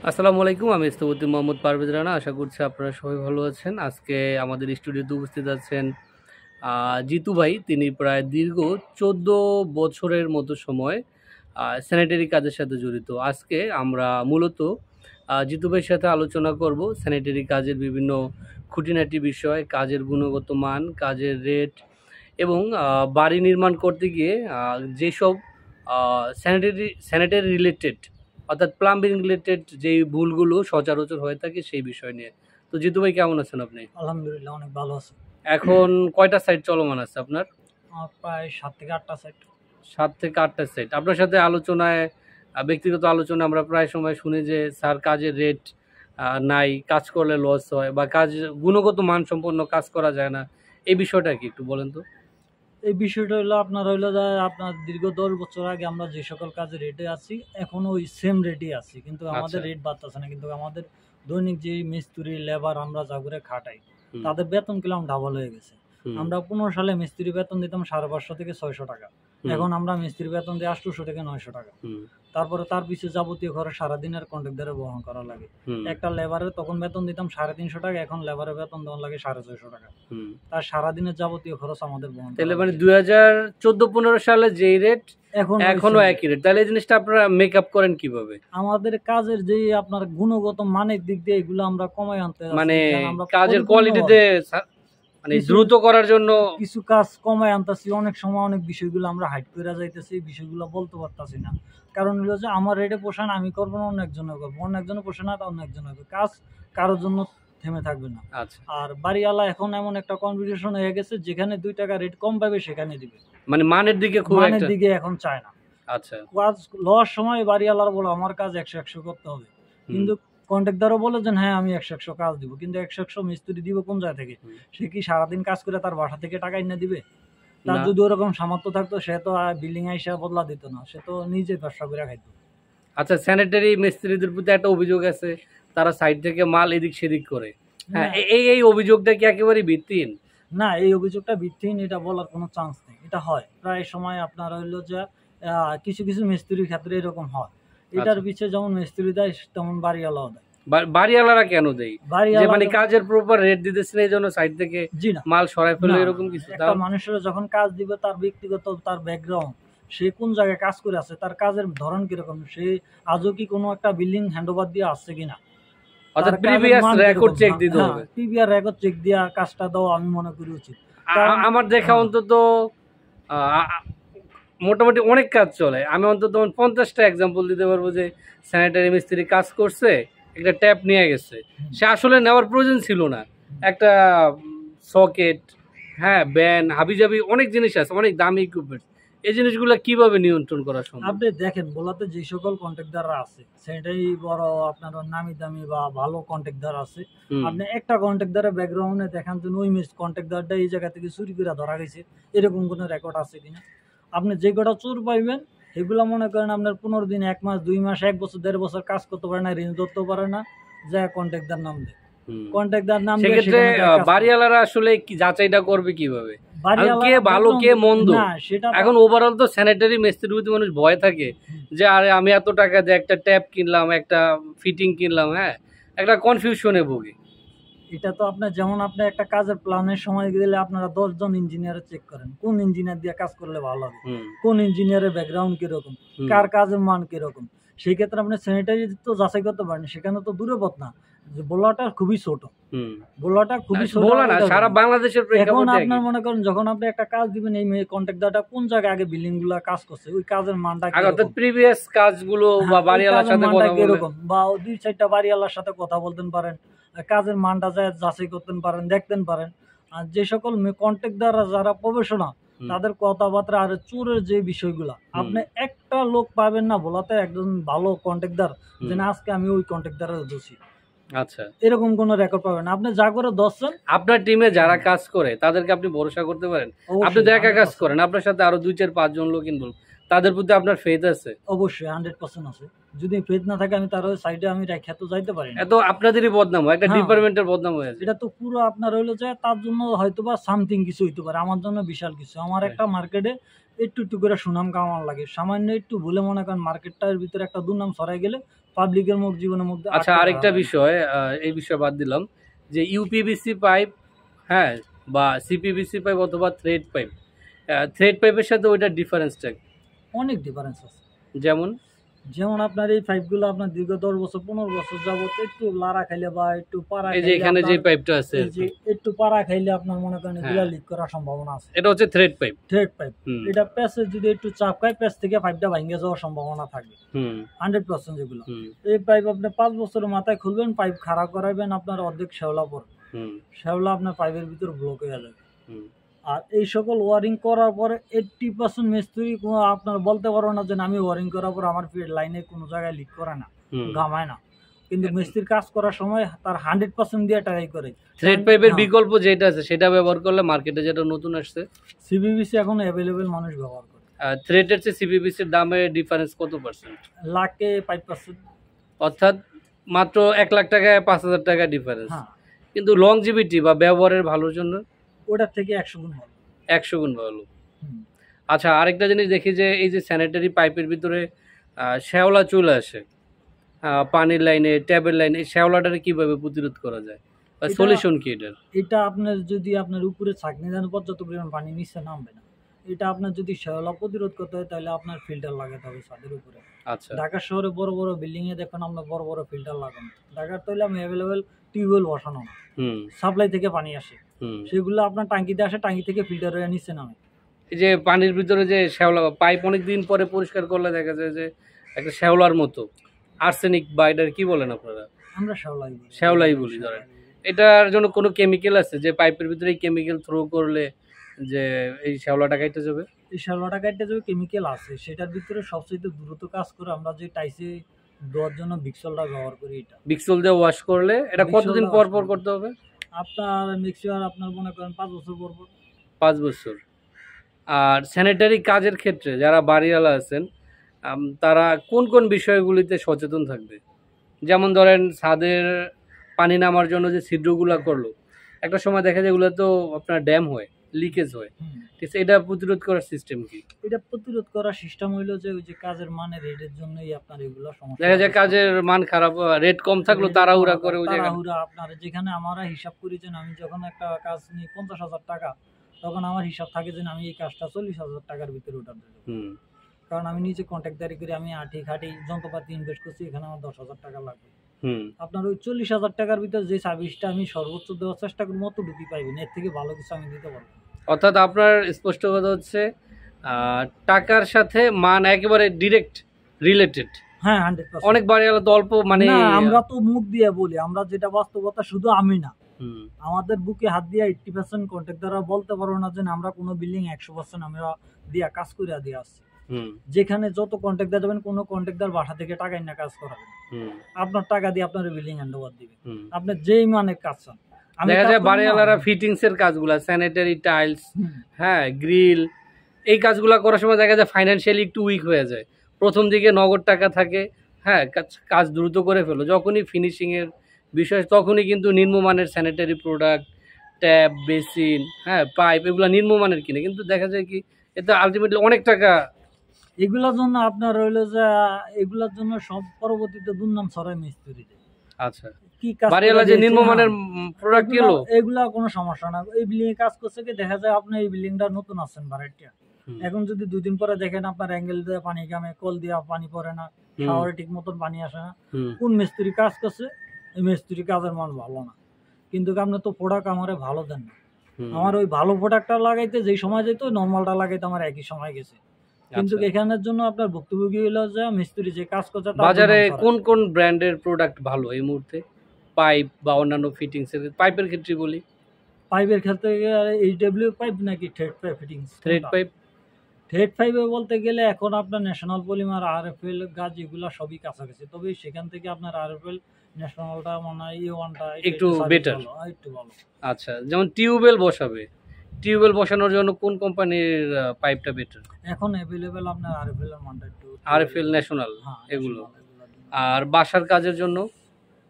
আসসালামু আলাইকুম। আমি ইস্তফতি মোহাম্মদ পারভেজ রানা। আশা করছি আপনারা সবাই ভালো আছেন। আজকে আমাদের স্টুডিওতে উপস্থিত আছেন জিতু ভাই। তিনি প্রায় দীর্ঘ 14 বছরের মতো সময় স্যানিটারি কাজের সাথে জড়িত। আজকে আমরা মূলত জিতু ভাইয়ের সাথে আলোচনা করব স্যানিটারি কাজের বিভিন্ন খুঁটিনাটি বিষয়, কাজের গুণগত মান, কাজের রেট এবং বাড়ি নির্মাণ করতে গিয়ে যেসব স্যানিটারি রিলেটেড অর্থাৎ প্লাম্বিং রিলেটেড যেই ভুলগুলো সচরাচর হয়ে থাকে সেই বিষয় নিয়ে। তো জিতু ভাই কেমন আছেন আপনি? আলহামদুলিল্লাহ অনেক ভালো আছে। এখন কয়টা সাইট চলমান আছে আপনার? আমার প্রায় 7 থেকে 8টা সেট। 7 থেকে 8টা সাইট। আপনার সাথে আলোচনায় ব্যক্তিগত আলোচনায় আমরা প্রায় সময় শুনি যে স্যার কাজের রেট নাই, কাজ করলে লস হয় বা কাজ গুণগত মানসম্পন্ন কাজ করা যায় না। এই বিষয়টা কি একটু বলেন তো? এই বিষয়টা হলো আপনার যে আপনার দীর্ঘ 10 বছর আগে আমরা যে সকল কাজে রেটে আছি এখনো ওই সেম রেটই আছি, কিন্তু আমাদের আচ্ছা। রেট বাড়তেছে না। কিন্তু আমাদের দৈনিক যে মিস্ত্রি লেবার আমরা যা করে খাটাই হুম, তাদের বেতন কিলাম ডাবল হয়ে গেছে। হুম, আমরা 15 সালে মিস্ত্রি বেতন দিতাম 550 থেকে 600 টাকা, হুম, এখন আমরা মিস্ত্রি বেতন দিই 800 থেকে 900 টাকা। হুম, তারপরে তার পিছিয়ে যাবতীয় খরচ সারাদিনের কন্ট্রাক্টরে বহন করা লাগে। হুম, একটা লেবারের তখন বেতন দিতাম 350 টাকা, এখন লেবারের বেতন দেওয়া লাগে 650 টাকা। হুম। তার সারাদিনের যাবতীয় খরচ আমাদের বহন তাহলে করা মানে লাগে। 2014-15 সালে যেই রেট এখন এখনো একই রেট। তাহলে এই জিনিসটা আপনারা মেক আপ করেন কিভাবে? আমাদের কাজের যে আপনার গুণগত মানের দিক দিয়ে এগুলো আমরা কমাই আনতে মানে যাচ্ছি, যেন আমরা কাজের পরিপূর্ণভাবে কোয়ালিটিতে মানে কিছু দ্রুত করার জন্য। কিছু কাজ কমাই আনতেছি। অনেক সময় অনেক বিষয়গুলো আমরা হাইড করে যাইতেছি, এই বিষয়গুলো বলতে পারতাছি না। কারণ হলো যে আমার রেটে পোষায় না, আমি করবো না, অন্য একজনে করবো, অন্য একজনে পোষায় না, তা অন্য একজনে করবে। কাজ কারোর জন্য থেমে থাকবে না। আচ্ছা। আর বাড়িওয়ালা এখন এমন একটা কম্পিটিশন হয়ে গেছে, যেখানে 2 টাকা রেট কম পাবে সেখানে দিবে, মানে মানের দিকে খুব মানের একটা। দিকে এখন চায় না। আচ্ছা। কাজ লওয়ার সময় বাড়িওয়ালার বলে আমার কাজ 100-100 করতে হবে, হুম, কিন্তু কন্ট্রাক্টরও বলে যে হ্যাঁ আমি 100-100 কাজ দিব, কিন্তু 100-100 মিস্ত্রি দিব কোন জায়গা থেকে? হুম। সে কি সারাদিন কাজ করে তার বাসা থেকে টাকা এনে দিবে? তার না। যদি ওরকম সামর্থ্য থাকতো সে তো বিল্ডিং আইসা বদলা দিত না, সে তো নিজে ব্যবসা করে খাইতো। আচ্ছা, স্যানিটারি মিস্ত্রিদের প্রতি একটা অভিযোগ আছে, তারা সাইড থেকে মাল এদিক সেদিক করে। হ্যাঁ, না এই অভিযোগটা কি একেবারেই ভিত্তিহীন? না, এই অভিযোগটা ভিত্তিহীন, এটা বলার কোনো চান্স নেই। এটা হয় প্রায় সময় আপনার হইলো যে কিছু কিছু মিস্ত্রির ক্ষেত্রে এরকম হয়। এটার আচ্ছা। পিছিয়ে যেমন মিস্ত্রি দেয় তেমন বাড়িওয়ালাও দেয়। বাড়িওয়ালারা কেন দেয়? যে বাড়িওয়ালা মানে কাজের প্রপার রেট দিতেছে না, এই জন্য সাইড থেকে জি না, মাল সরায় ফেলে না, না, এরকম না। কিছু? একটা তাহলে মানুষের যখন কাজ দিবে তার ব্যক্তিগত তার ব্যাকগ্রাউন্ড, সে কোন জায়গায় কাজ করে আছে, তার কাজের ধরন কিরকম, সে আজও কি কোনো একটা বিল্ডিং হ্যান্ডওভার দিয়ে আসছে কিনা, অর্থাৎ তার কাজের প্রিভিয়াস মান রেকর্ড কিরকম। চেক হ্যাঁ, দিতে হ্যাঁ, হবে। টিভিআর রেকর্ড চেক দিয়া কাজটা দেওয়া আমি মনে করি উচিত। কারণ আমার দেখা হ্যাঁ, অন্তত মোটামুটি অনেক কাজ চলে। আমি অন্তত 50টা এক্সাম্পল দিতে পারবো যে স্যানিটারি মিস্ত্রি কাজ করছে, একটা ট্যাপ নিয়ে গেছে, হুম, সে আসলে নেওয়ার প্রয়োজন ছিল না। একটা সকেট, হ্যাঁ, ব্যান হাবিজাবি অনেক জিনিস আছে, অনেক দামি ইকুইপমেন্ট। এই জিনিসগুলো কিভাবে নিয়ন্ত্রণ করা সম্ভব? আপনি দেখেন বলাতে যে সকল কন্ট্রাক্টররা আছে সেটাই বড় আপনার নামি দামি বা ভালো কন্ট্রাক্টর আছে। হুম। আপনি একটা কন্ট্রাক্টরের ব্যাকগ্রাউন্ডে দেখান যে ওই কন্ট্রাক্টরটা এই জায়গা থেকে চুরি করে ধরা গেছে, এরকম কোনো রেকর্ড আছে কিনা। আপনি যে কটা চোর পাইবেন এগুলো মনে করেন আপনার 15 দিন, 1 মাস, 2 মাস, 1 বছর, 1.5 বছর কাজ করতে পারে না, ঋণ ধরতে পারে না, যা কন্ট্রাক্টর নাম দেয়, হুম। কন্ট্রাক্টর নাম দিয়ে সেক্ষেত্রে সেখানে যায় কাজ করে। বাড়িওয়ালারা আসলে কি যাচাইটা করবে কিভাবে? আর বাড়িওয়ালা কে ভালো কে মন্দ? না সেটা এখন ওভারঅল তো স্যানিটারি মিস্ত্রির প্রতি মানুষ ভয় থাকে যে আরে আমি এত টাকা দিয়ে একটা ট্যাপ কিনলাম, একটা ফিটিং কিনলাম, হ্যাঁ, একটা কনফিউশনে ভুগি। এটা তো আপনার যেমন আপনি একটা কাজের প্ল্যানের সময় গেলে আপনারা 10 জন ইঞ্জিনিয়ার চেক করেন কোন ইঞ্জিনিয়ার দিয়ে কাজ করলে ভালো হবে, হুম, কোন ইঞ্জিনিয়ারের ব্যাকগ্রাউন্ড কিরকম, হুম, কার কাজের মান কিরকম। সেই ক্ষেত্রে আপনি স্যানিটারি তো যাচাই করতে পারেন, সেখানে তো দূরে পথ না, যে বলাটা খুবই ছোট, হুম। বলাটা খুবই ছোট। বলা না, সারা বাংলাদেশের এখন প্রেক্ষাপটে একই। আপনার মনে করেন যখন আপনি একটা কাজ দিবেন, এই কন্ট্রাক্টরটা কোন জায়গায় আগে বিল্ডিং গুলা কাজ করছে, ওই কাজের মানটা আর অর্থাৎ কিরকম, প্রিভিয়াস কাজগুলো বা হ্যাঁ, ওই বাড়িওয়ালার কাজের সাথে মানটা কথা বলে। কিরকম, বা 2-4টা বাড়িওয়ালার সাথে কথা বলতেন পারেন, কাজের মানটা যাচাই করতেন পারেন, দেখতেন পারেন। আর যে সকল কন্ট্রাক্টররা যারা প্রফেশনাল হুম, তাদের কথাবার্তা আর চোরের যে বিষয়গুলা, হুম, আপনি একটা লোক পাবেন না বলাতে একজন ভালো কন্ট্রাক্টর যে হুম। না আজকে আমি ওই কন্ট্রাক্টরের দোষী, আচ্ছা, এরকম কোনো রেকর্ড পাবেন না। আপনি যা করে দশছেন আপনার টিমে যারা কাজ করে তাদেরকে আপনি ভরসা করতে পারেন? আপনি তো অবশ্যই একা কাজ 100%, করেন, আপনার সাথে আরো 2, 4, 5 জন লোক ইনভলভ, তাদের প্রতি আপনার ফেথ আছে? অবশ্যই 100% আছে। যদি ফেথ না থাকে আমি তার সাইডে আমি রেখে তো যাইতে পারি না। এত আপনাদেরই বদনাম হয়, একটা হ্যাঁ, ডিপার্টমেন্টের বদনাম হয়ে যায়। এটা তো পুরো আপনার হইলো যে তার জন্য হয়তোবা সামথিং কিছু হইতে পারে, আমার জন্য বিশাল কিছু। আমার হ্যাঁ। একটা মার্কেটে একটু একটু করে সুনাম কামার লাগে, সামান্য একটু ভুলে মনে করেন মার্কেটটার ভিতরে একটা দুর্নাম ছড়াই গেলে পাবলিকের মুখ জীবনের মধ্যে আচ্ছা, আরেকটা বিষয়, এই বিষয় বাদ দিলাম, যে ইউপিভিসি পাইপ, হ্যাঁ, বা সিপিভিসি পাইপ অথবা থ্রেড পাইপের সাথে ওইটার ডিফারেন্সটা অনেক ডিফারেন্স আছে। যেমন যেমন আপনার এই পাইপগুলো আপনার দীর্ঘ 10 বছর 15 বছর যাবত একটু লাড়া খাইলে বা একটু পাড়া এই যে এখানে যে পাইপটা আছে, একটু পাড়া খাইলে আপনার মনে করেন এগুলা লিক করার সম্ভাবনা আছে। এটা হচ্ছে থ্রেড পাইপ। এটা প্যাচে যদি একটু চাপ খায়, প্যাচ থেকে পাইপটা ভেঙে যাওয়ার সম্ভাবনা থাকে 100% যেগুলো। এই পাইপ আপনি 5 বছরের মাথায় খুলবেন, পাইপ খারাপ করাবেন, আপনার অর্ধেক শ্যাওলা পড়বে, শ্যাওলা আপনার পাইপের ভিতর ব্লক হয়ে যাবে। আর এই সকল ওয়ারিং করার পরে 80% মিস্ত্রি আপনার বলতে পারবো না যে আমি ওয়ারিং করার পর আমার লাইনে কোনো জায়গায় লিক করে না, গামায় না, কিন্তু মিস্ত্রির কাজ করার সময় তার 100% দিয়ে ট্রাই করে। থ্রেড পাইপের বিকল্প যেটা আছে সেটা ব্যবহার করলে মার্কেটে যেটা নতুন আসছে সিপিভিসি এখন অ্যাভেলেবেল মানুষ ব্যবহার করে। থ্রেডের চেয়ে সিপিভিসির দামের ডিফারেন্স কত পার্সেন্ট? লাখে 5%, অর্থাৎ মাত্র 1 লাখ টাকায় 5,000 টাকা ডিফারেন্স। কিন্তু লংজিভিটি বা ব্যবহারের ভালোর জন্য ওটার থেকে 100 গুণ ভালো। 100 গুণ ভালো। আচ্ছা, আরেকটা জিনিস দেখি যে এই যে স্যানিটারি পাইপের ভিতরে শ্যাওলা চলে আসে পানির লাইনে, ট্যাপের লাইনে, এই শ্যাওলাটাকে কিভাবে প্রতিরোধ করা যায় বা সলিউশন কি এটার? এটা আপনার যদি আপনার উপরে ছাঁকনি দেন পর্যাপ্ত পরিমাণ পানি নিচে নামবে না। এটা আপনার যদি শ্যাওলা প্রতিরোধ করতে হয় তাহলে আপনার ফিল্টার লাগাতে হবে ছাদের উপরে। আচ্ছা, ঢাকা শহরে বড় বড় বিল্ডিং এ দেখুন আমরা বড় বড় ফিল্টার লাগানো, ঢাকার তৈলে আমি অ্যাভেলেবেল টিউবওয়েল বসানো না, সাপ্লাই থেকে পানি আসে, সেগুলো আপনার টাঙ্কিতে আসে, টাঙ্কি থেকে ফিল্টার হয়ে নিচে নামে। এই যে পানির ভিতরে যে শ্যাওলা পাইপ অনেক দিন পরে পরিষ্কার করলে দেখা যায় যে একটা শ্যাওলার মতো আর্সেনিক বা এটার কি বলেন আপনারা? আমরা শ্যাওলাই বলি। ধরেন এটার জন্য কোনো কেমিক্যাল আছে যে পাইপের ভিতরে কেমিক্যাল থ্রো করলে যে এই শ্যাওলাটা কাটতে যাবে? এই শ্যাওলাটা কাটতে যাবে কেমিক্যাল আছে, সেটার ভিতরে সবচেয়ে দ্রুত কাজ করে আমরা যে টাইসে দেওয়ার জন্য বিক্সলটা ব্যবহার করি। এটা বিক্সল দিয়ে ওয়াশ করলে এটা কতদিন পর পর করতে হবে? আপনার মিক্সচার আপনার মনে করেন 5 বছর পর পর। 5 বছর। আর স্যানিটারি কাজের ক্ষেত্রে যারা বাড়িওয়ালা আছেন তারা কোন কোন বিষয়গুলিতে সচেতন থাকবে? যেমন ধরেন ছাদের পানি নামার জন্য যে ছিদ্রগুলো করলো, একটা সময় দেখা যায় এগুলো তো আপনার ড্যাম হয়, লিকেজ হয়, ঠিক আছে, এটা প্রতিরোধ করার সিস্টেম কি? এটা প্রতিরোধ করার সিস্টেম হইলো যে ওই যে কাজের মানের রেটের জন্যই আপনার এগুলো সমস্যা। দেখা যায় কাজের মান খারাপ, রেট কম থাকলো তাড়াহুড়া করে ওই জায়গায় আপনার যেখানে আমরা হিসাব করি যে আমি যখন একটা কাজ নিই 50,000 টাকা, তখন আমার হিসাব থাকে যে আমি এই কাজটা 40,000 টাকার ভিতরে উঠাতে দেবো। কারণ আমি নিজে কন্ট্রাক্টদারি করে আমি আঠি খাটি যন্ত্রপাতি ইনভেস্ট করছি, এখানে আমার 10,000 টাকা লাগবে। আপনার ওই 40,000 টাকার ভিতরে যে সার্ভিসটা আমি সর্বোচ্চ দেওয়ার চেষ্টা করি মতটুকুই পাইবেন, এর থেকে ভালো কিছু আমি দিতে পারবো। অর্থাৎ আপনার স্পষ্ট কথা হচ্ছে টাকার সাথে মান একেবারে ডিরেক্ট রিলেটেড। হ্যাঁ, 100%। অনেক বাড়িওয়ালা তো অল্প মানে আমরা তো মুখ দিয়ে বলি, আমরা যেটা বাস্তবতা, শুধু আমি না, আমাদের বুকে হাত দিয়ে 80% কন্ট্রাক্টররা বলতে পারবো না যে আমরা কোনো বিল্ডিং 100% আমরা দিয়া কাজ করে দিয়ে আসছি। যেখানে যত কন্ট্রাক্টর যাবেন, কোনো কন্ট্রাক্টর বাসা থেকে টাকা না কাজ করাবেন, আপনার টাকা দিয়ে আপনার বিল্ডিং হ্যান্ডওভার দিবে, আপনি যেই মানের কাজ চান। দেখা যায় বাড়িওয়ালারা ফিটিংস এর কাজগুলো, স্যানিটারি টাইলস, হ্যাঁ, গ্রিল, এই কাজগুলো করার সময় দেখা যায় ফাইন্যান্সিয়ালি একটু উইক হয়ে যায়। প্রথম দিকে নগদ টাকা থাকে, হ্যাঁ, কাজ দ্রুত করে ফেলো, যখনই ফিনিশিং এর বিষয় তখনই কিন্তু নিম্নমানের স্যানিটারি প্রোডাক্ট, ট্যাপ, বেসিন, হ্যাঁ, পাইপ, এগুলো নিম্নমানের কিনে, কিন্তু দেখা যায় কি এতে আলটিমেটলি অনেক টাকা। এগুলোর জন্য আপনার হইলো যে এগুলোর জন্য সব পরবর্তীতে দুর্নাম ছড়ায় মিস্ত্রিতে। আচ্ছা, বাড়িওয়ালা যে নিম্নমানের প্রোডাক্ট এলো, এগুলা কোনো সমস্যা না। এই বিল্ডিং এ কাজ করছে কি দেখা যায় আপনি এই বিল্ডিংটা নতুন আছেন ভাড়াটিয়া, এখন যদি 2 দিন পরে দেখেন আপনার অ্যাঙ্গেল দিয়ে পানি কামে, কল দিয়ে পানি পড়ে না, শাওয়ারে ঠিক মতন পানি আসে না, কোন মিস্ত্রি কাজ করছে? এই মিস্ত্রি কাজের মান ভালো না, কিন্তু আপনি তো প্রোডাক্ট আমারে ভালো দেন না। আমার ওই ভালো প্রোডাক্টটা লাগাইতে যেই সময় যেত, নর্মালটা লাগাইতে আমার একই সময় গেছে। কিন্তু এখানের জন্য আপনার ভুক্তভোগী হলো যে মিস্ত্রি যে কাজ করছে। বাজারে কোন কোন ব্র্যান্ডের প্রোডাক্ট ভালো এই মুহূর্তে? পাইপ বা অন্যান্য ফিটিংস এর? পাইপের ক্ষেত্রে বলি, পাইপের ক্ষেত্রে এইচডব্লিউ পাইপ নাকি থ্রেড পাইপ ফিটিংস? থ্রেড পাইপে বলতে গেলে এখন আপনার ন্যাশনাল পলিমার, আরএফএল, গাজ, এগুলো সবই কাছাকাছি, তবে সেখান থেকে আপনার আরএফএল ন্যাশনালটা মনে হয় E1টা একটু বেটার, একটু ভালো। আচ্ছা, যেমন টিউবওয়েল বসাবে, টিউবওয়েল বসানোর জন্য কোন কোম্পানির পাইপটা বেটার? এখন अवेलेबल আপনার আরএফএল এর মানটা একটু আরএফএল, ন্যাশনাল, এগুলো। আর বাসার কাজের জন্য?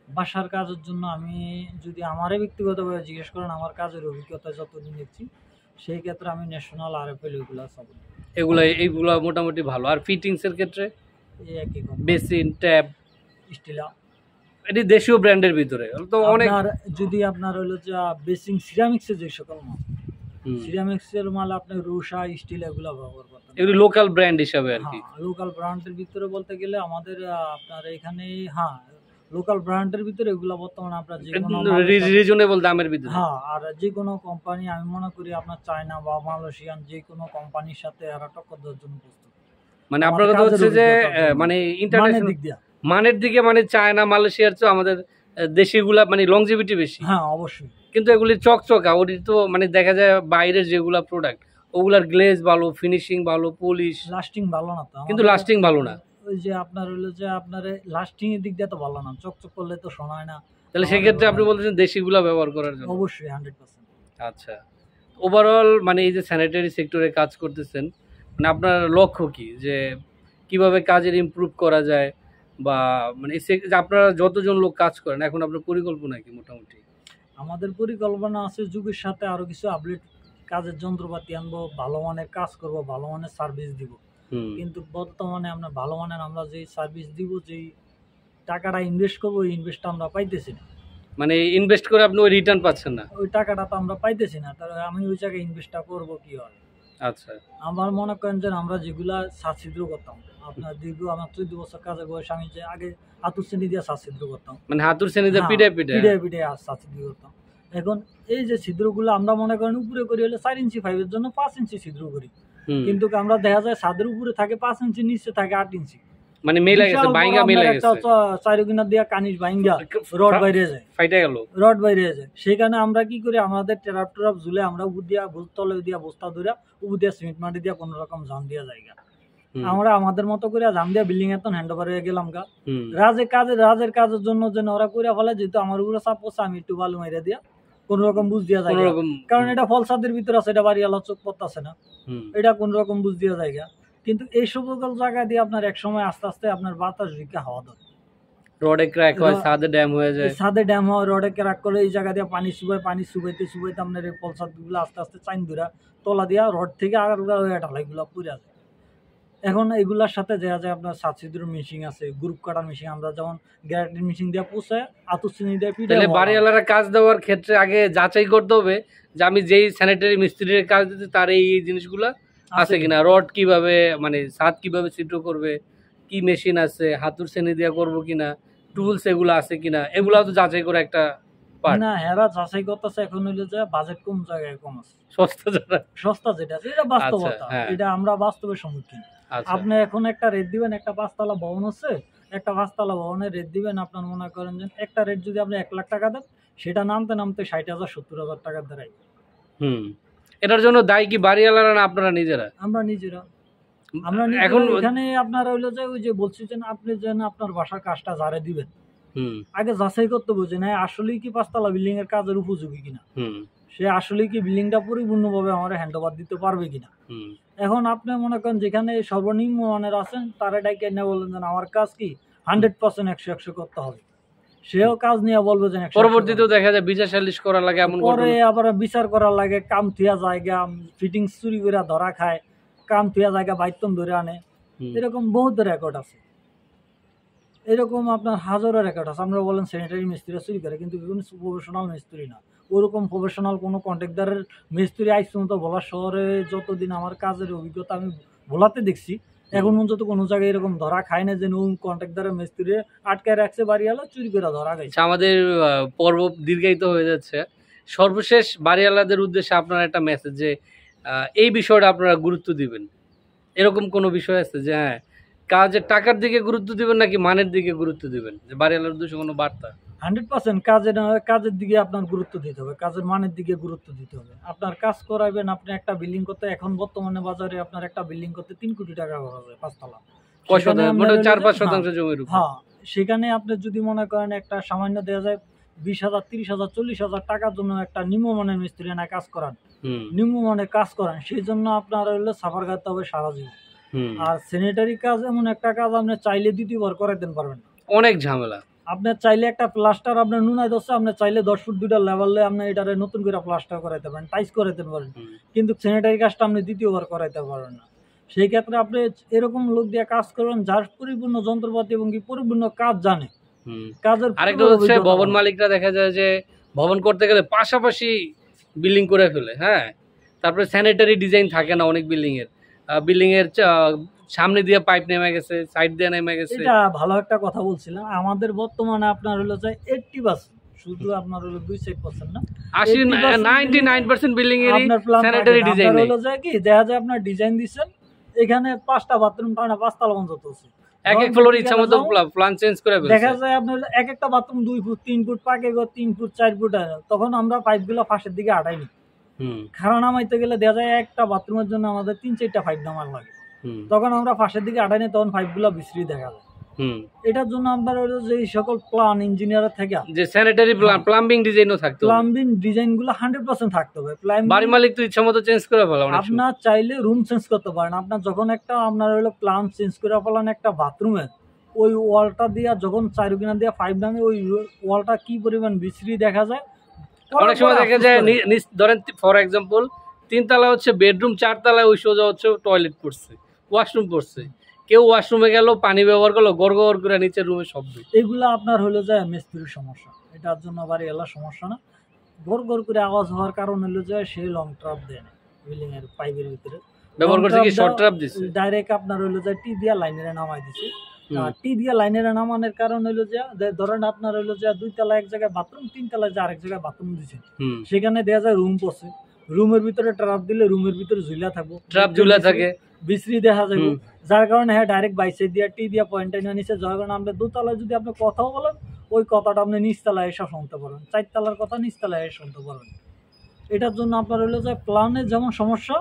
বাসার কাজের জন্য আমি যদি আমারে ব্যক্তিগতভাবে জিজ্ঞেস করেন, আমার কাজের অভিজ্ঞতা যতদিন দেখছি, সেই ক্ষেত্রে আমি ন্যাশনাল, আরএফএল এইগুলা মোটামুটি ভালো। আর ফিটিংস এর ক্ষেত্রে এই একই বেসিন, ট্যাপ, স্টিলা। এটি দেশীয় ব্র্যান্ডের ভিতরে তো অনেক। আপনার যদি আপনার হলো যে বেসিং সিরামিক্সের যে সকল মাল, হুম। সিরামিক্সের মাল আপনি রুষা স্টিল এগুলো ব্যবহার করতেন। এগুলি লোকাল ব্র্যান্ড হিসাবে আর কি। হ্যাঁ, লোকাল ব্র্যান্ডের ভিতরে বলতে গেলে আমাদের আপনার এখানে, হ্যাঁ, লোকাল ব্র্যান্ডের ভিতরে এগুলো বর্তমানে আপনার যে কোনো রিজনেবল দামের ভিতরে। হ্যাঁ, আর যে কোনো কোম্পানি আমি মনে করি আপনার চায়না বা মালয়েশিয়ান যে কোনো কোম্পানির সাথে এরা টক্কর দেওয়ার জন্য প্রস্তুত। মানে আপনার কথা হচ্ছে যে মানে ইন্টারন্যাশনাল দিক দিয়ে, মানের দিকে মানে চায়না মালয়েশিয়ার চেয়ে আমাদের দেশিগুলা মানে লংজিভিটি বেশি। হ্যাঁ অবশ্যই। কিন্তু এগুলি চকচকা, ওটি তো মানে দেখা যায় বাইরের যেগুলা প্রোডাক্ট ওগুলার গ্লেজ ভালো, ফিনিশিং ভালো, পলিশ, লাস্টিং ভালো না তো, কিন্তু লাস্টিং ভালো না। ওই যে আপনার হলো যে আপনার লাস্টিং এর দিক দিয়ে তো ভালো না, চকচক করলে তো শোনায় না। তাহলে সেক্ষেত্রে আপনি বলতেছেন দেশিগুলা ব্যবহার করার জন্য? অবশ্যই 100%। আচ্ছা, ওভারঅল মানে এই যে স্যানিটারি সেক্টরে কাজ করতেছেন, মানে আপনার লক্ষ্য কি, যে কিভাবে কাজের ইমপ্রুভ করা যায়, বা মানে আপনারা যতজন লোক কাজ করেন এখন আপনার পরিকল্পনা কি মোটামুটি? আমাদের পরিকল্পনা আছে যুগের সাথে আরো কিছু আপডেট কাজের যন্ত্রপাতি আনবো, ভালো মানের কাজ করব, ভালো মানের সার্ভিস দিব। কিন্তু বর্তমানে আমরা ভালো মানের আমরা যেই সার্ভিস দিব, যেই টাকাটা ইনভেস্ট করবো, ওই ইনভেস্টটা আমরা পাইতেছি না। মানে ইনভেস্ট করে আপনি ওই রিটার্ন পাচ্ছেন না? ওই টাকাটা তো আমরা পাইতেছি না, তাহলে আমি ওই জায়গায় ইনভেস্টটা করবো কি হয়? আচ্ছা, আমার মনে করেন যে আমরা যেগুলা ছাদছিদ্র করতাম, আপনার দীর্ঘ আমার 14 বছর কাজের বয়স, আমি যে আগে হাতুর শ্রেণী দিয়ে ছাদছিদ্র করতাম, মানে হাতুর শ্রেণী দিয়ে পিঠে পিঠে পিঠে ছাদছিদ্র করতাম। এখন এই যে ছিদ্রগুলো আমরা মনে করেন উপরে করি হলে 4 ইঞ্চি পাইপের জন্য 5 ইঞ্চি ছিদ্র করি, কিন্তু আমরা দেখা যায় ছাদের উপরে থাকে 5 ইঞ্চি, নিচে থাকে 8 ইঞ্চি, মানে মেলা গেছে, বাইঙ্গা মেলা গেছে, চারি কিনার দিয়া কানিস বাইঙ্গা রড বাইরে যায়, ফাইটা গেল, রড বাইরে যায়। সেখানে আমরা কি করি, আমাদের ট্রাপ ট্রাপ ঝুলে আমরা উপর দিয়া তলে দিয়া বস্তা ধরে উপর দিয়া সিমেন্ট মাটি দিয়া কোন রকম জাম দিয়া জায়গা, আমরা আমাদের মতো করে জাম দিয়া বিল্ডিং এত হ্যান্ড ওভার হয়ে গেলাম গা। রাজের কাজের জন্য যেন ওরা করে ফেলে, যেহেতু আমার উপরে চাপ পড়ছে, আমি একটু বালু মাইরা দিয়া কোন রকম বুঝ দিয়া যায়, কারণ এটা ফলসাদের ভিতরে আছে, এটা বাড়ি আলো চোখ পড়তেছে না, এটা কোন রকম বুঝ দিয়া জায়গা। কিন্তু এই সকল জায়গা দিয়ে আপনার এক সময় আস্তে আস্তে আপনার বাতাস ঢুকে হাওয়া ধরে, রডে ক্র্যাক হয়, ছাদে ড্যাম হয়ে যায়, ছাদে ড্যাম হয়, রডে ক্র্যাক করে, এই জায়গা দিয়ে পানি শুবাইতে আপনার এই ফলসাদ গুলো আস্তে আস্তে চাইন ধরা তলা দিয়া রড থেকে আগারগুলা হয়ে ঢালাইগুলা পুড়ে যায়। এখন এগুলার সাথে দেখা যায় আপনার ছাদছিদ্র মেশিন আছে, গ্রুপ কাটার মেশিন, আমরা যেমন গ্যারান্টি মেশিন দিয়ে পুষে আতুর শ্রেণী দিয়ে পিঠে। তাহলে বাড়িওয়ালারা কাজ দেওয়ার ক্ষেত্রে আগে যাচাই করতে হবে যে আমি যেই স্যানিটারি মিস্ত্রির কাজ দিতে তার এই জিনিসগুলা আছে কিনা, রড কিভাবে মানে ছাদ কিভাবে ছিদ্র করবে, কি মেশিন আছে, হাতুর শ্রেণী দিয়ে করবো কিনা, টুলস এগুলো আছে কিনা, এগুলা তো যাচাই করে একটা পার্ট। না, হেরা যাচাই করতেছে এখন হইলো যে বাজেট কম জায়গায় কম আছে, সস্তা যেটা আছে, এটা বাস্তবতা, এটা আমরা বাস্তবের সম্মুখীন। আপনি এখন একটা রেট দিবেন, একটা 5 তলা ভবন আছে, একটা 5 তলা ভবনের রেট দিবেন, আপনার মনে করেন যে একটা রেট যদি আপনি 1 লাখ টাকা দেন, সেটা নামতে নামতে 60,000 70,000 টাকা দাঁড়ায়। এটার জন্য দায়ী কি বাড়িওয়ালারা না আপনারা নিজেরা? আমরা নিজেরা। এখন এখানে আপনার হইলো যে ওই যে বলছি যে আপনি যেন আপনার বাসার কাজটা যারে দিবেন, আগে যাচাই করতে বুঝে না আসলেই কি 5 তলা বিল্ডিং এর কাজের উপযোগী কিনা, সে আসলে কি বিল্ডিংটা পরিপূর্ণভাবে আমার হ্যান্ড ওভার দিতে পারবে কিনা। এখন আপনি মনে করেন যেখানে সর্বনিম্ন মানের আছেন, তারা ডাইকে এনে বললেন যে আমার কাজ কি 100% 100 করতে হবে, সেও কাজ নিয়ে বলবে যে পরবর্তীতে দেখা যায় বিচার সালিশ করা লাগে, এমন পরে আবার বিচার করা লাগে, কাম থিয়া জায়গা ফিটিংস চুরি করে ধরা খায়, কাম থিয়া জায়গা বাইতন ধরে আনে, এরকম বহুত রেকর্ড আছে, এরকম আপনার হাজারো রেকর্ড আছে। আমরা বলেন স্যানিটারি মিস্ত্রিরা চুরি করে, কিন্তু প্রফেশনাল মিস্ত্রি না, ওরকম প্রফেশনাল কোনো কন্ট্রাক্টরের মিস্ত্রি আইস পর্যন্ত ভোলা শহরে যতদিন আমার কাজের অভিজ্ঞতা আমি ভোলাতে দেখছি, এখন পর্যন্ত কোনো জায়গায় এরকম ধরা খায় না যে কন্ট্রাক্টরের মিস্ত্রি আটকায় রাখছে বাড়িওয়ালা চুরি করে ধরা গেছে। আমাদের পর্ব দীর্ঘায়িত হয়ে যাচ্ছে, সর্বশেষ বাড়িওয়ালাদের উদ্দেশ্যে আপনার একটা মেসেজ যে এই বিষয়টা আপনারা গুরুত্ব দিবেন, এরকম কোনো বিষয় আছে যে হ্যাঁ কাজের টাকার দিকে গুরুত্ব দিবেন নাকি মানের দিকে গুরুত্ব দিবেন, যে বাড়িওয়ালার উদ্দেশ্যে কোনো বার্তা? 100% কাজের দিকে আপনার গুরুত্ব দিতে হবে, কাজের মানের দিকে গুরুত্ব দিতে হবে। আপনার কাজ করাবেন, আপনি একটা বিল্ডিং করতে, এখন বর্তমানে বাজারে আপনার একটা বিল্ডিং করতে 3 কোটি টাকা খরচ হয় 5 তলা, 4-5% জমির উপর। হ্যাঁ, সেখানে আপনি যদি মনে করেন একটা সামান্য দেওয়া যায় 20,000 30,000 40,000 টাকার জন্য একটা নিম্নমানের মিস্ত্রি না কাজ করান, নিম্নমানের কাজ করান, সেই জন্য আপনার হইলে সাফার খাইতে হবে সারা জীবন। আর স্যানিটারি কাজ এমন একটা কাজ আপনি চাইলে দ্বিতীয়বার করাইতে পারবেন না, অনেক ঝামেলা। আপনার চাইলে একটা প্লাস্টার আপনার নুনায় দোষে, আপনি চাইলে 10 ফুট 2টা লেভেলে আপনি এটারে নতুন করে প্লাস্টার করাইতে পারেন, টাইস করাইতে পারেন, কিন্তু স্যানিটারি কাজটা আপনি দ্বিতীয়বার করাইতে পারবেন না। সেই ক্ষেত্রে আপনি এরকম লোক দিয়ে কাজ করবেন যার পরিপূর্ণ যন্ত্রপাতি এবং কি পরিপূর্ণ কাজ জানে, হুম। কাজের আরেকটা পূর্ব হচ্ছে অভিজ্ঞতা ভবন ভালো। মালিকরা দেখা যায় যে ভবন করতে গেলে পাশাপাশি বিল্ডিং করে ফেলে, হ্যাঁ। তারপরে স্যানিটারি ডিজাইন থাকে না অনেক বিল্ডিং এর সামনে দিয়ে পাইপ নেমে গেছে, সাইড দিয়ে নেমে গেছে। এটা ভালো একটা কথা বলছিলেন। আমাদের বর্তমানে আপনার হলো যে 80% শুধু আপনার হলো 2-4% না, 80% 99% বিল্ডিং এরই আপনার প্ল্যান থাকে স্যানিটারি না। ডিজাইন আপনার নেই। হলো যে কি দেখা যায় আপনার ডিজাইন দিচ্ছেন, এখানে 5টা বাথরুম টানা 5 তলা পর্যন্ত আছে। এক এক ফ্লোর ইচ্ছা মতো প্ল্যান চেঞ্জ করে দেখা ফেলছে। যায় আপনার এক একটা বাথরুম 2 ফুট 3 ফুট পাকের ঘর 3 ফুট 4 ফুট তখন আমরা পাইপগুলো ফাঁসের দিকে আটাইনি। হুম খাড়া নামাইতে গেলে দেখা যায় একটা বাথরুমের জন্য আমাদের 3-4টা পাইপ নামার লাগে। হুম তখন আমরা ফাঁসের দিকে আটাইনি, তখন পাইপগুলো বিশ্রী দেখা যায়। হুম এটার জন্য আপনার হলো যে এই সকল প্ল্যান ইঞ্জিনিয়ার থেকে যে স্যানিটারি প্লাম্বিং ডিজাইনও থাকতো। প্লাম্বিং ডিজাইন গুলো 100% থাকতে হবে। বাড়ি মালিক তো ইচ্ছা মতো চেঞ্জ করে ফেলে অনেক সময়। আপনার চাইলে রুম চেঞ্জ করতে পারেন। আপনার যখন একটা আপনার হলো প্ল্যান চেঞ্জ করে ফেলেন একটা বাথরুমে, ওই ওয়ালটা দিয়ে যখন চারুকিনা দিয়ে পাইপ নামে ওই ওয়ালটা কি পরিমাণ বিশ্রী দেখা যায়। অনেক সময় দেখা যায় ধরেন ফর এক্সাম্পল 3 তলা হচ্ছে বেডরুম, 4 তলায় ওই সোজা হচ্ছে টয়লেট করছে, ওয়াশরুম করছে। কেউ ওয়াশরুমে গেল, পানি ব্যবহার করলো, গড়গড় করে নিচের রুমে শব্দ। এগুলো আপনার হলো যে মিস্ত্রির সমস্যা, এটার জন্য বাড়ি এলার সমস্যা না। গড় গড় করে আওয়াজ হওয়ার কারণ হলো যে সে লং ট্রাপ দেয় না বিল্ডিং এর পাইপের ভিতরে ব্যবহার করছে কি শর্ট ট্রাপ দিছে ডাইরেক্ট আপনার হলো যে টি দিয়া লাইনের নামাই দিছে। টি দিয়া লাইনের নামানোর কারণ হলো যে ধরেন আপনার হলো যে 2 তলা এক জায়গায় বাথরুম, 3 তলা যে আরেক জায়গায় বাথরুম দিছে, সেখানে দেখা যায় রুম পড়ছে, রুমের ভিতরে ট্রাপ দিলে রুমের ভিতরে ঝুলা থাকবো, ট্রাপ ঝুলা থাকে, বিশ্রী দেখা যাবে। যার কারণে হ্যাঁ ডাইরেক্ট বাইসে দিয়া টি দিয়া পয়েন্টে নিয়ে নিচে, যার কারণে আমরা 2 তলায় যদি আপনি কথাও বলেন ওই কথাটা আপনি নিচতলায় এসে শুনতে পারবেন, 4 তলার কথা নিচতলায় এসে শুনতে পারবেন। এটার জন্য আপনার হলো যে প্ল্যানের যেমন সমস্যা,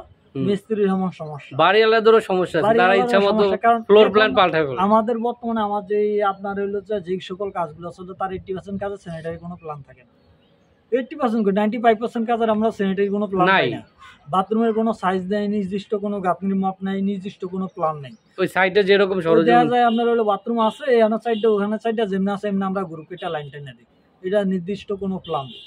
মিস্ত্রির যেমন সমস্যা, বাড়িওয়ালাদেরও সমস্যা আছে, তারা ইচ্ছা মতো ফ্লোর প্ল্যান পাল্টায় ফেলে। আমাদের বর্তমানে আমার যে আপনার হলো যে সকল কাজগুলো আছে তার 80% কাজে স্যানিটারি কোনো প্ল্যান থাকে না। 80% 95% কাজের আমরা স্যানিটারি কোনো প্ল্যান পাই না। বাথরুমের কোনো সাইজ নেই, নির্দিষ্ট কোনো গাঁথনির মাপ নাই, নির্দিষ্ট কোনো প্ল্যান নেই। ওই সাইডে যেরকম সরঞ্জাম দেখা যায় আপনার হলো বাথরুম আছে, এখানে সাইডটা ওখানে সাইডটা যেমনি আছে এমনি আমরা গ্রুপ এটা লাইন টেনে দিই। এটা নির্দিষ্ট কোনো প্ল্যান নেই।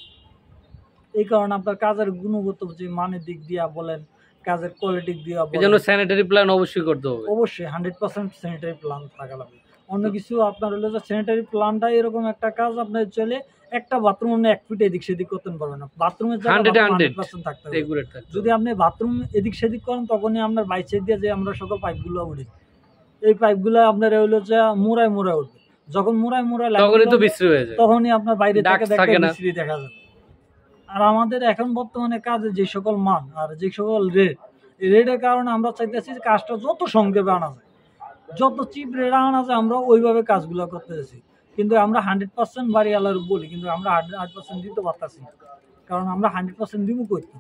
এই কারণে আপনার কাজের গুণগত যে মানের দিক দিয়ে বলেন, কাজের কোয়ালিটি দিয়ে বলেন, এজন্য স্যানিটারি প্ল্যান অবশ্যই করতে হবে। অবশ্যই 100% স্যানিটারি প্ল্যান থাকা লাগবে। অন্য কিছু আপনার হলো যে স্যানিটারি প্ল্যানটাই এরকম একটা কাজ, আপনার চলে একটা বাথরুম আপনি 1 ফিট এদিক সেদিক করতে পারবেন না। বাথরুমের জায়গায় 100% থাকতে হবে। যদি আপনি বাথরুম এদিক সেদিক করেন তখনই আপনার বাইসে দিয়ে যে আমরা সকল পাইপগুলো উঠি, এই পাইপগুলো আপনার হলো যে মোড়ায় মোড়ায় উঠবে। যখন মোড়ায় মোড়ায় তখনই তো বিশ্রী হয়ে যায়, তখনই আপনার বাইরে থেকে থাকে না, বিশ্রী দেখা যাবে। আর আমাদের এখন বর্তমানে কাজে যে সকল মান আর যে সকল রেটের কারণে আমরা চাইতেছি যে কাজটা যত সংক্ষেপে আনা যায়, যত চিপ রেট আনা যায় আমরা ওইভাবে কাজগুলো করতে চাইছি। কিন্তু আমরা 100% বাড়িওয়ালার বলি, কিন্তু আমরা 100% দিতে পারতেছি না, কারণ আমরা 100% দিব করতে,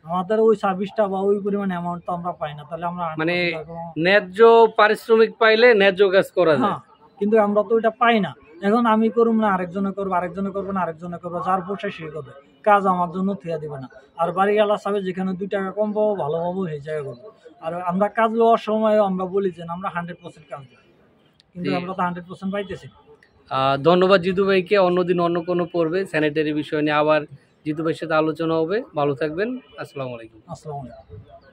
আমাদের ওই সার্ভিসটা বা ওই পরিমাণ অ্যামাউন্ট তো আমরা পাই না। তাহলে আমরা মানে ন্যায্য পারিশ্রমিক পাইলে ন্যায্য কাজ করা যায়, কিন্তু আমরা তো ওইটা পাই না। এখন আমি করব না, আরেকজনে করবো, আরেকজনে করবো না আরেকজনে করবো, যার পোষায় সে করবে, কাজ আমার জন্য থিয়া দিবে না। আর বাড়িওয়ালা সাবে যেখানে 2 টাকা কম পাবো ভালো পাবো সেই জায়গায় করবো। আর আমরা কাজ লওয়ার সময় আমরা বলি যে আমরা 100% কাজ দিই, কিন্তু আমরা তো 100% পাইতেছি। ধন্যবাদ জিতু ভাইকে। অন্যদিন অন্য কোনো পর্বে স্যানিটারি বিষয় নিয়ে আবার জিতু ভাইয়ের সাথে আলোচনা হবে। ভালো থাকবেন। আসসালামু আলাইকুম। আসসালামু আলাইকুম।